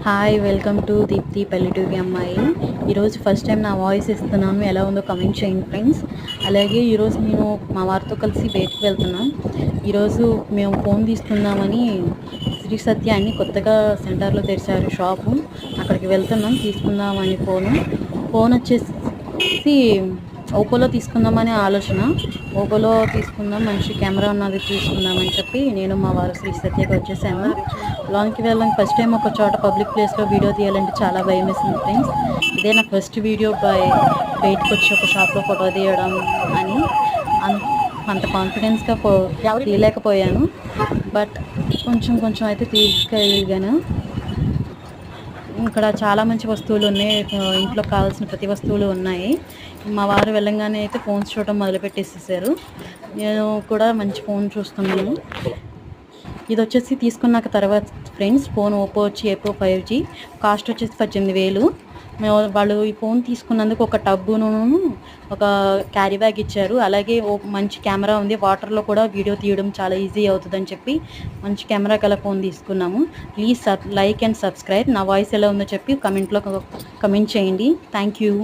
Hi welcome to Deepti పల్లెటూరి అమ్మాయి. ఈరోజు ఫస్ట్ టైం నా వాయిస్ ఇస్తున్నాను, ఎలా ఉందో కమెంట్ చేయండి ఫ్రెండ్స్. అలాగే ఈరోజు నేను మా వారితో కలిసి బయటకు వెళ్తున్నాం. ఈరోజు మేము ఫోన్ తీసుకుందామని శ్రీ సత్య అని కొత్తగా సెంటర్లో తెరిచారు షాపు, అక్కడికి వెళ్తున్నాం తీసుకుందామని. ఫోన్ వచ్చేసి ఓపోలో తీసుకుందామని ఆలోచన. ఓపోలో తీసుకుందాం, మంచి కెమెరా ఉన్నది తీసుకుందామని చెప్పి నేను మా వారు శ్రీ సత్యకి వచ్చేసాము. లోనికి వెళ్ళాం. ఫస్ట్ టైం ఒక చోట పబ్లిక్ ప్లేస్లో వీడియో తీయాలంటే చాలా భయం వేసింది ఫ్రెండ్స్. ఇదే నా ఫస్ట్ వీడియో బయటకు వచ్చి ఒక షాప్లో ఫోటో తీయడం అని అంత కాన్ఫిడెన్స్గా తీయలేకపోయాను. బట్ కొంచెం అయితే తీసుకెళ్ళగాను. ఇక్కడ చాలా మంచి వస్తువులు ఉన్నాయి, ఇంట్లో కావాల్సిన ప్రతి వస్తువులు ఉన్నాయి. మా వారు వెళ్ళంగానే అయితే ఫోన్స్ చూడటం మొదలుపెట్టేసేసారు. నేను కూడా మంచి ఫోన్ చూస్తున్నాను. ఇది వచ్చేసి తీసుకున్నాక తర్వాత ఫ్రెండ్స్, ఫోన్ ఓపో వచ్చి ఏపో 5G, కాస్ట్ వచ్చేసి 18,000. వాళ్ళు ఈ ఫోన్ తీసుకున్నందుకు ఒక టబ్బును, ఒక క్యారీ బ్యాగ్ ఇచ్చారు. అలాగే మంచి కెమెరా ఉంది, వాటర్లో కూడా వీడియో తీయడం చాలా ఈజీ అవుతుందని చెప్పి మంచి కెమెరా గల ఫోన్ తీసుకున్నాము. Please like and subscribe. నా వాయిస్ ఎలా ఉందో చెప్పి కమెంట్ చేయండి. Thank you.